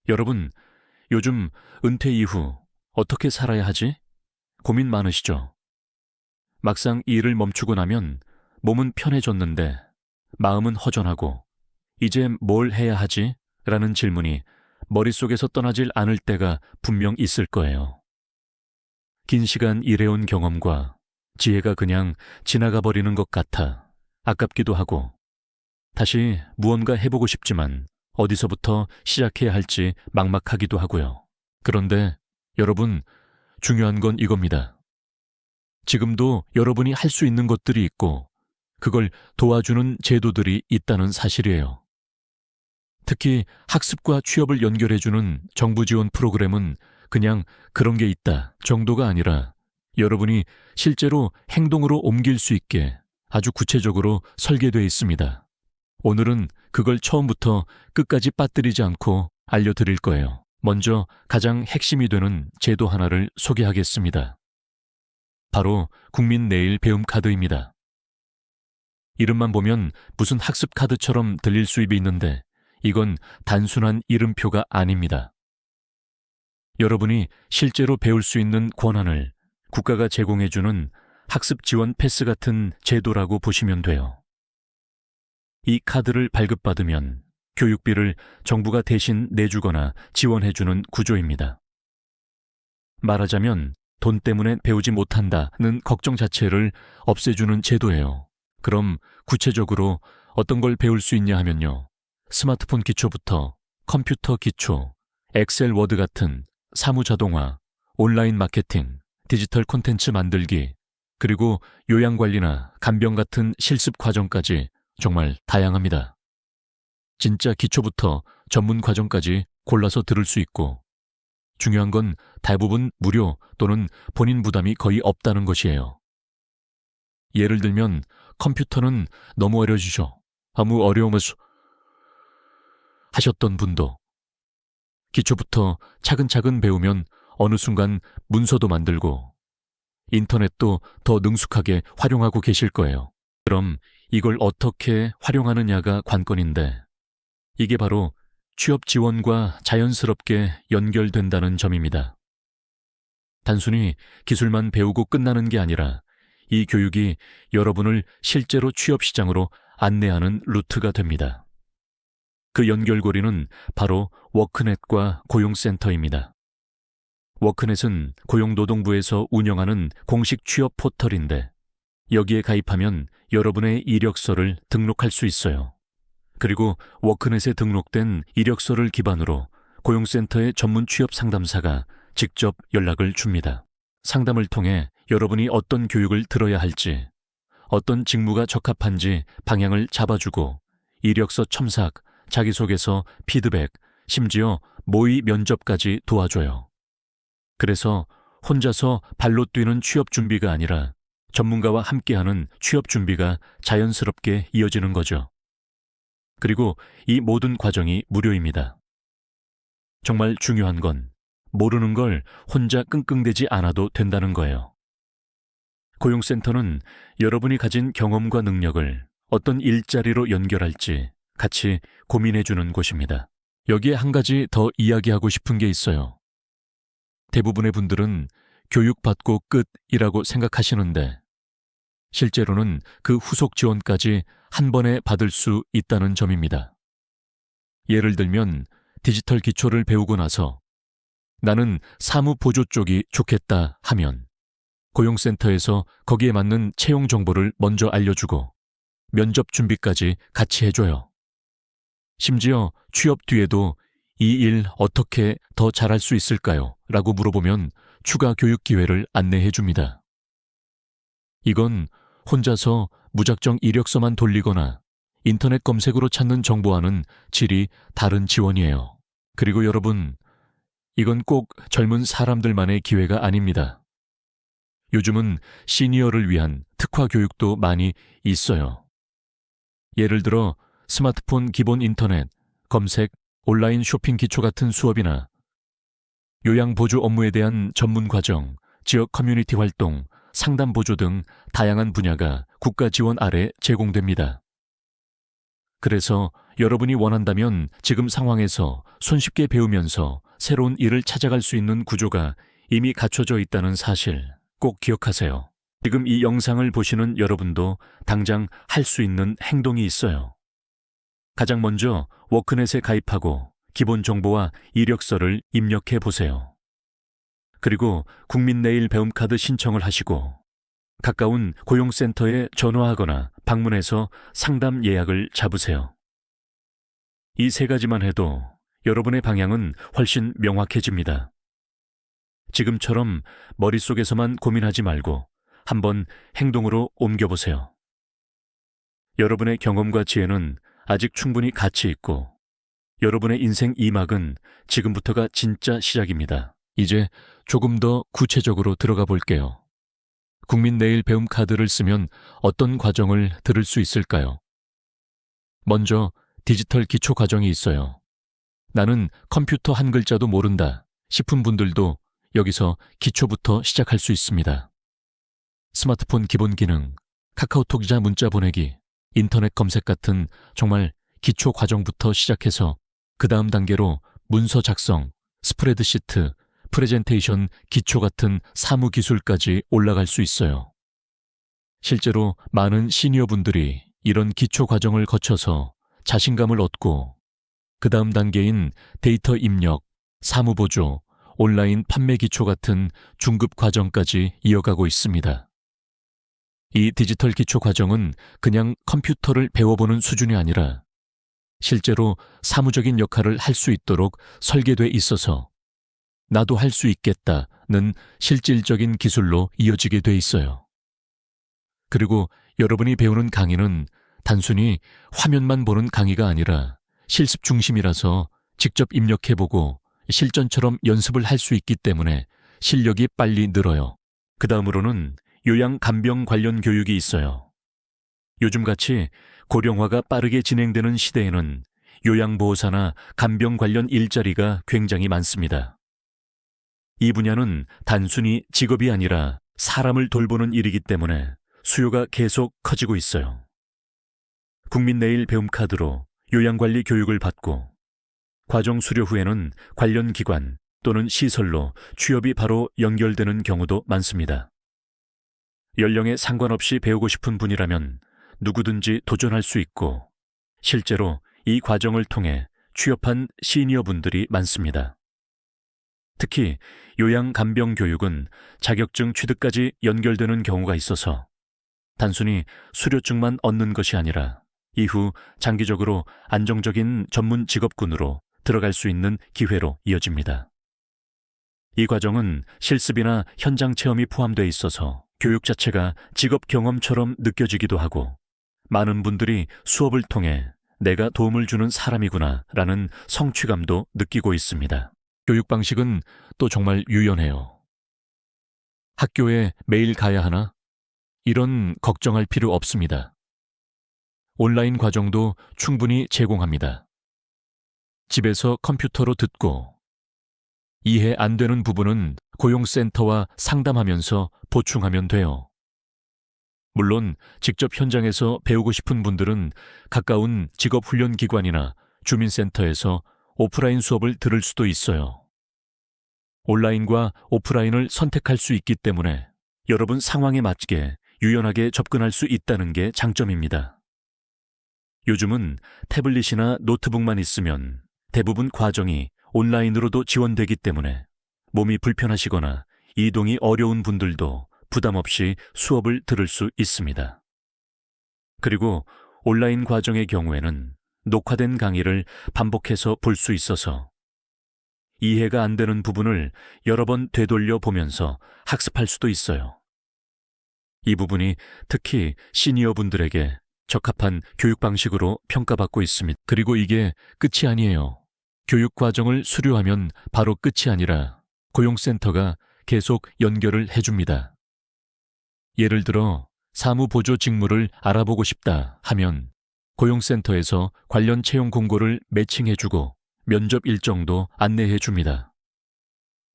여러분, 요즘 은퇴 이후 어떻게 살아야 하지? 고민 많으시죠? 막상 일을 멈추고 나면 몸은 편해졌는데 마음은 허전하고 이제 뭘 해야 하지? 라는 질문이 머릿속에서 떠나질 않을 때가 분명 있을 거예요. 긴 시간 일해온 경험과 지혜가 그냥 지나가 버리는 것 같아 아깝기도 하고 다시 무언가 해보고 싶지만 어디서부터 시작해야 할지 막막하기도 하고요. 그런데 여러분, 중요한 건 이겁니다. 지금도 여러분이 할 수 있는 것들이 있고 그걸 도와주는 제도들이 있다는 사실이에요. 특히 학습과 취업을 연결해주는 정부 지원 프로그램은 그냥 그런 게 있다 정도가 아니라 여러분이 실제로 행동으로 옮길 수 있게 아주 구체적으로 설계되어 있습니다. 오늘은 그걸 처음부터 끝까지 빠뜨리지 않고 알려드릴 거예요. 먼저 가장 핵심이 되는 제도 하나를 소개하겠습니다. 바로 국민 내일 배움 카드입니다. 이름만 보면 무슨 학습 카드처럼 들릴 수 있는데 이건 단순한 이름표가 아닙니다. 여러분이 실제로 배울 수 있는 권한을 국가가 제공해주는 학습 지원 패스 같은 제도라고 보시면 돼요. 이 카드를 발급받으면 교육비를 정부가 대신 내주거나 지원해주는 구조입니다. 말하자면 돈 때문에 배우지 못한다는 걱정 자체를 없애주는 제도예요. 그럼 구체적으로 어떤 걸 배울 수 있냐 하면요. 스마트폰 기초부터 컴퓨터 기초, 엑셀 워드 같은 사무 자동화, 온라인 마케팅, 디지털 콘텐츠 만들기, 그리고 요양관리나 간병 같은 실습 과정까지 정말 다양합니다. 진짜 기초부터 전문 과정까지 골라서 들을 수 있고 중요한 건 대부분 무료 또는 본인 부담이 거의 없다는 것이에요. 예를 들면 컴퓨터는 너무 어려지죠. 아무 어려움 없이 하셨던 분도 기초부터 차근차근 배우면 어느 순간 문서도 만들고 인터넷도 더 능숙하게 활용하고 계실 거예요. 그럼 이걸 어떻게 활용하느냐가 관건인데 이게 바로 취업 지원과 자연스럽게 연결된다는 점입니다. 단순히 기술만 배우고 끝나는 게 아니라 이 교육이 여러분을 실제로 취업 시장으로 안내하는 루트가 됩니다. 그 연결고리는 바로 워크넷과 고용센터입니다. 워크넷은 고용노동부에서 운영하는 공식 취업 포털인데 여기에 가입하면 여러분의 이력서를 등록할 수 있어요. 그리고 워크넷에 등록된 이력서를 기반으로 고용센터의 전문 취업 상담사가 직접 연락을 줍니다. 상담을 통해 여러분이 어떤 교육을 들어야 할지, 어떤 직무가 적합한지 방향을 잡아주고 이력서 첨삭, 자기소개서, 피드백, 심지어 모의 면접까지 도와줘요. 그래서 혼자서 발로 뛰는 취업 준비가 아니라 전문가와 함께하는 취업 준비가 자연스럽게 이어지는 거죠. 그리고 이 모든 과정이 무료입니다. 정말 중요한 건 모르는 걸 혼자 끙끙대지 않아도 된다는 거예요. 고용센터는 여러분이 가진 경험과 능력을 어떤 일자리로 연결할지 같이 고민해주는 곳입니다. 여기에 한 가지 더 이야기하고 싶은 게 있어요. 대부분의 분들은 교육받고 끝이라고 생각하시는데 실제로는 그 후속 지원까지 한 번에 받을 수 있다는 점입니다. 예를 들면 디지털 기초를 배우고 나서 나는 사무보조 쪽이 좋겠다 하면 고용센터에서 거기에 맞는 채용 정보를 먼저 알려주고 면접 준비까지 같이 해줘요. 심지어 취업 뒤에도 이 일 어떻게 더 잘할 수 있을까요? 라고 물어보면 추가 교육 기회를 안내해 줍니다. 이건 혼자서 무작정 이력서만 돌리거나 인터넷 검색으로 찾는 정보와는 질이 다른 지원이에요. 그리고 여러분, 이건 꼭 젊은 사람들만의 기회가 아닙니다. 요즘은 시니어를 위한 특화 교육도 많이 있어요. 예를 들어 스마트폰 기본 인터넷, 검색, 온라인 쇼핑 기초 같은 수업이나 요양보조 업무에 대한 전문 과정, 지역 커뮤니티 활동, 상담 보조 등 다양한 분야가 국가 지원 아래 제공됩니다. 그래서 여러분이 원한다면 지금 상황에서 손쉽게 배우면서 새로운 일을 찾아갈 수 있는 구조가 이미 갖춰져 있다는 사실 꼭 기억하세요. 지금 이 영상을 보시는 여러분도 당장 할 수 있는 행동이 있어요. 가장 먼저 워크넷에 가입하고 기본 정보와 이력서를 입력해 보세요. 그리고 국민내일 배움카드 신청을 하시고 가까운 고용센터에 전화하거나 방문해서 상담 예약을 잡으세요. 이 세 가지만 해도 여러분의 방향은 훨씬 명확해집니다. 지금처럼 머릿속에서만 고민하지 말고 한번 행동으로 옮겨보세요. 여러분의 경험과 지혜는 아직 충분히 가치 있고 여러분의 인생 2막은 지금부터가 진짜 시작입니다. 이제 조금 더 구체적으로 들어가 볼게요. 국민내일 배움 카드를 쓰면 어떤 과정을 들을 수 있을까요? 먼저 디지털 기초 과정이 있어요. 나는 컴퓨터 한 글자도 모른다 싶은 분들도 여기서 기초부터 시작할 수 있습니다. 스마트폰 기본 기능, 카카오톡 이자 문자 보내기, 인터넷 검색 같은 정말 기초 과정부터 시작해서 그 다음 단계로 문서 작성, 스프레드시트, 프레젠테이션 기초 같은 사무 기술까지 올라갈 수 있어요. 실제로 많은 시니어 분들이 이런 기초 과정을 거쳐서 자신감을 얻고 그 다음 단계인 데이터 입력, 사무 보조, 온라인 판매 기초 같은 중급 과정까지 이어가고 있습니다. 이 디지털 기초 과정은 그냥 컴퓨터를 배워보는 수준이 아니라 실제로 사무적인 역할을 할 수 있도록 설계돼 있어서 나도 할 수 있겠다는 실질적인 기술로 이어지게 돼 있어요. 그리고 여러분이 배우는 강의는 단순히 화면만 보는 강의가 아니라 실습 중심이라서 직접 입력해보고 실전처럼 연습을 할 수 있기 때문에 실력이 빨리 늘어요. 그 다음으로는 요양 간병 관련 교육이 있어요. 요즘같이 고령화가 빠르게 진행되는 시대에는 요양보호사나 간병 관련 일자리가 굉장히 많습니다. 이 분야는 단순히 직업이 아니라 사람을 돌보는 일이기 때문에 수요가 계속 커지고 있어요. 국민내일 배움카드로 요양관리 교육을 받고 과정 수료 후에는 관련 기관 또는 시설로 취업이 바로 연결되는 경우도 많습니다. 연령에 상관없이 배우고 싶은 분이라면 누구든지 도전할 수 있고 실제로 이 과정을 통해 취업한 시니어 분들이 많습니다. 특히 요양 간병 교육은 자격증 취득까지 연결되는 경우가 있어서 단순히 수료증만 얻는 것이 아니라 이후 장기적으로 안정적인 전문 직업군으로 들어갈 수 있는 기회로 이어집니다. 이 과정은 실습이나 현장 체험이 포함되어 있어서 교육 자체가 직업 경험처럼 느껴지기도 하고 많은 분들이 수업을 통해 내가 도움을 주는 사람이구나 라는 성취감도 느끼고 있습니다. 교육 방식은 또 정말 유연해요. 학교에 매일 가야 하나? 이런 걱정할 필요 없습니다. 온라인 과정도 충분히 제공합니다. 집에서 컴퓨터로 듣고 이해 안 되는 부분은 고용센터와 상담하면서 보충하면 돼요. 물론 직접 현장에서 배우고 싶은 분들은 가까운 직업훈련기관이나 주민센터에서 오프라인 수업을 들을 수도 있어요. 온라인과 오프라인을 선택할 수 있기 때문에 여러분 상황에 맞게 유연하게 접근할 수 있다는 게 장점입니다. 요즘은 태블릿이나 노트북만 있으면 대부분 과정이 온라인으로도 지원되기 때문에 몸이 불편하시거나 이동이 어려운 분들도 부담 없이 수업을 들을 수 있습니다. 그리고 온라인 과정의 경우에는 녹화된 강의를 반복해서 볼 수 있어서 이해가 안 되는 부분을 여러 번 되돌려 보면서 학습할 수도 있어요. 이 부분이 특히 시니어 분들에게 적합한 교육 방식으로 평가받고 있습니다. 그리고 이게 끝이 아니에요. 교육 과정을 수료하면 바로 끝이 아니라 고용센터가 계속 연결을 해줍니다. 예를 들어 사무보조 직무를 알아보고 싶다 하면 고용센터에서 관련 채용 공고를 매칭해주고 면접 일정도 안내해줍니다.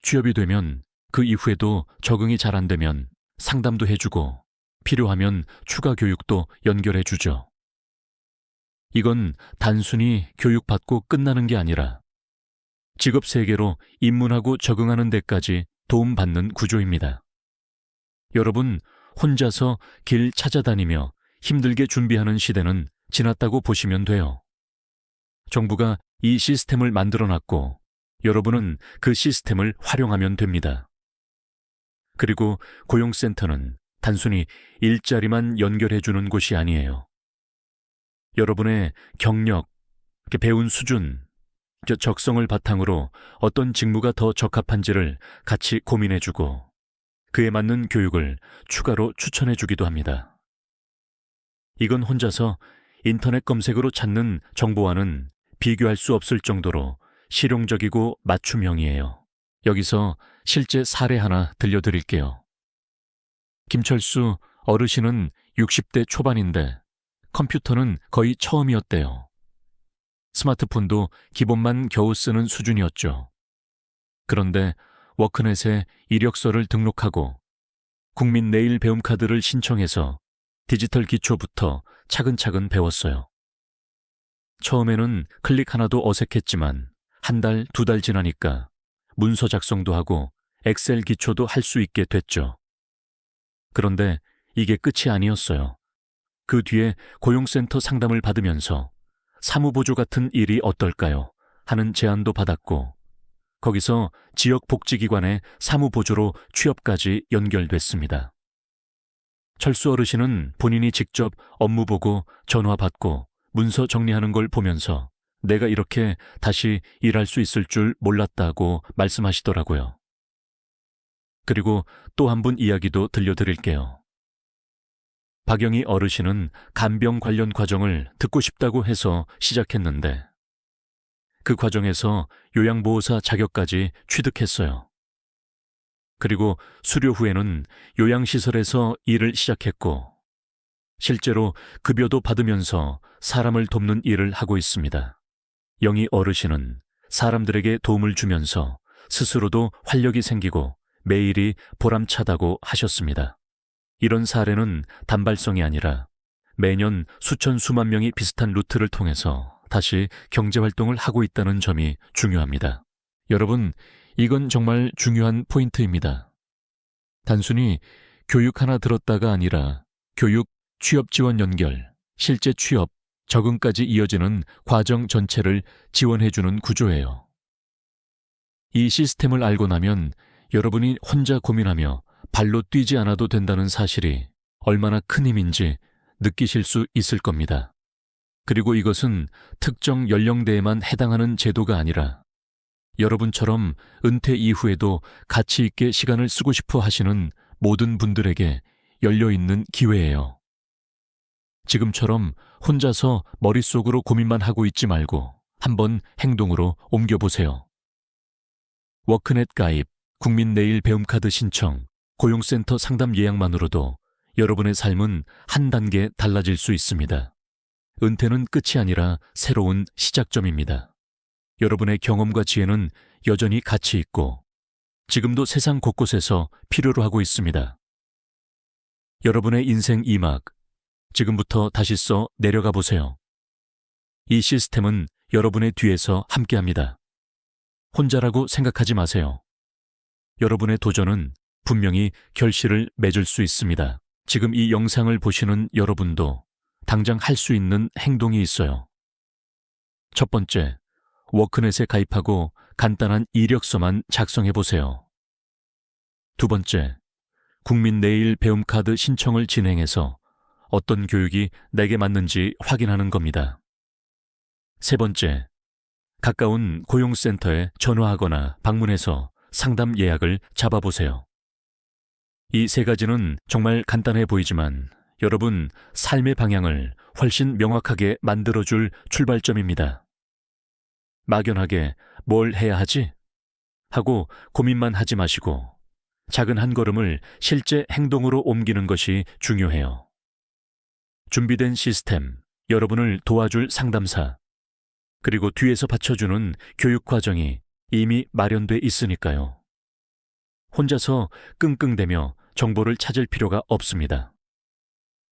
취업이 되면 그 이후에도 적응이 잘 안 되면 상담도 해주고 필요하면 추가 교육도 연결해주죠. 이건 단순히 교육받고 끝나는 게 아니라 직업 세계로 입문하고 적응하는 데까지 도움받는 구조입니다. 여러분, 혼자서 길 찾아다니며 힘들게 준비하는 시대는 지났다고 보시면 돼요. 정부가 이 시스템을 만들어놨고 여러분은 그 시스템을 활용하면 됩니다. 그리고 고용센터는 단순히 일자리만 연결해주는 곳이 아니에요. 여러분의 경력, 배운 수준, 적성을 바탕으로 어떤 직무가 더 적합한지를 같이 고민해주고 그에 맞는 교육을 추가로 추천해주기도 합니다. 이건 혼자서 인터넷 검색으로 찾는 정보와는 비교할 수 없을 정도로 실용적이고 맞춤형이에요. 여기서 실제 사례 하나 들려드릴게요. 김철수 어르신은 60대 초반인데 컴퓨터는 거의 처음이었대요. 스마트폰도 기본만 겨우 쓰는 수준이었죠. 그런데 워크넷에 이력서를 등록하고 국민 내일 배움 카드를 신청해서 디지털 기초부터 차근차근 배웠어요. 처음에는 클릭 하나도 어색했지만 한 달, 두 달 지나니까 문서 작성도 하고 엑셀 기초도 할 수 있게 됐죠. 그런데 이게 끝이 아니었어요. 그 뒤에 고용센터 상담을 받으면서 사무보조 같은 일이 어떨까요? 하는 제안도 받았고 거기서 지역복지기관의 사무보조로 취업까지 연결됐습니다. 철수 어르신은 본인이 직접 업무 보고 전화 받고 문서 정리하는 걸 보면서 내가 이렇게 다시 일할 수 있을 줄 몰랐다고 말씀하시더라고요. 그리고 또 한 분 이야기도 들려드릴게요. 박영희 어르신은 간병 관련 과정을 듣고 싶다고 해서 시작했는데 그 과정에서 요양보호사 자격까지 취득했어요. 그리고 수료 후에는 요양시설에서 일을 시작했고 실제로 급여도 받으면서 사람을 돕는 일을 하고 있습니다. 영희 어르신은 사람들에게 도움을 주면서 스스로도 활력이 생기고 매일이 보람차다고 하셨습니다. 이런 사례는 단발성이 아니라 매년 수천 수만 명이 비슷한 루트를 통해서 다시 경제활동을 하고 있다는 점이 중요합니다. 여러분, 이건 정말 중요한 포인트입니다. 단순히 교육 하나 들었다가 아니라 교육, 취업 지원 연결, 실제 취업, 적응까지 이어지는 과정 전체를 지원해주는 구조예요. 이 시스템을 알고 나면 여러분이 혼자 고민하며 발로 뛰지 않아도 된다는 사실이 얼마나 큰 힘인지 느끼실 수 있을 겁니다. 그리고 이것은 특정 연령대에만 해당하는 제도가 아니라 여러분처럼 은퇴 이후에도 가치 있게 시간을 쓰고 싶어 하시는 모든 분들에게 열려있는 기회예요. 지금처럼 혼자서 머릿속으로 고민만 하고 있지 말고 한번 행동으로 옮겨보세요. 워크넷 가입, 국민내일 배움카드 신청, 고용센터 상담 예약만으로도 여러분의 삶은 한 단계 달라질 수 있습니다. 은퇴는 끝이 아니라 새로운 시작점입니다. 여러분의 경험과 지혜는 여전히 가치 있고 지금도 세상 곳곳에서 필요로 하고 있습니다. 여러분의 인생 2막, 지금부터 다시 써 내려가 보세요. 이 시스템은 여러분의 뒤에서 함께합니다. 혼자라고 생각하지 마세요. 여러분의 도전은 분명히 결실을 맺을 수 있습니다. 지금 이 영상을 보시는 여러분도 당장 할 수 있는 행동이 있어요. 첫 번째, 워크넷에 가입하고 간단한 이력서만 작성해 보세요. 두 번째, 국민 내일 배움카드 신청을 진행해서 어떤 교육이 내게 맞는지 확인하는 겁니다. 세 번째, 가까운 고용센터에 전화하거나 방문해서 상담 예약을 잡아보세요. 이 세 가지는 정말 간단해 보이지만 여러분 삶의 방향을 훨씬 명확하게 만들어줄 출발점입니다. 막연하게 뭘 해야 하지? 하고 고민만 하지 마시고 작은 한 걸음을 실제 행동으로 옮기는 것이 중요해요. 준비된 시스템, 여러분을 도와줄 상담사, 그리고 뒤에서 받쳐주는 교육 과정이 이미 마련돼 있으니까요. 혼자서 끙끙대며 정보를 찾을 필요가 없습니다.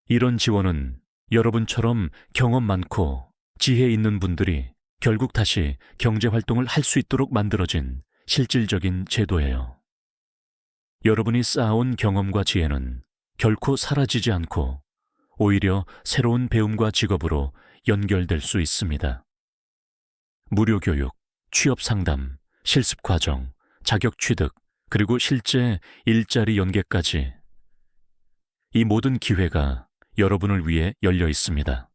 이런 지원은 여러분처럼 경험 많고 지혜 있는 분들이 결국 다시 경제활동을 할 수 있도록 만들어진 실질적인 제도예요. 여러분이 쌓아온 경험과 지혜는 결코 사라지지 않고 오히려 새로운 배움과 직업으로 연결될 수 있습니다. 무료 교육, 취업 상담, 실습 과정, 자격 취득, 그리고 실제 일자리 연계까지 이 모든 기회가 여러분을 위해 열려 있습니다.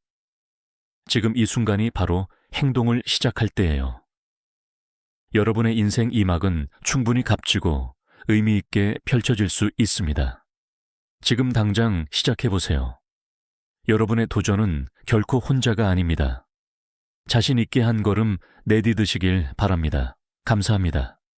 지금 이 순간이 바로 행동을 시작할 때예요. 여러분의 인생 이막은 충분히 값지고 의미 있게 펼쳐질 수 있습니다. 지금 당장 시작해보세요. 여러분의 도전은 결코 혼자가 아닙니다. 자신 있게 한 걸음 내디드시길 바랍니다. 감사합니다.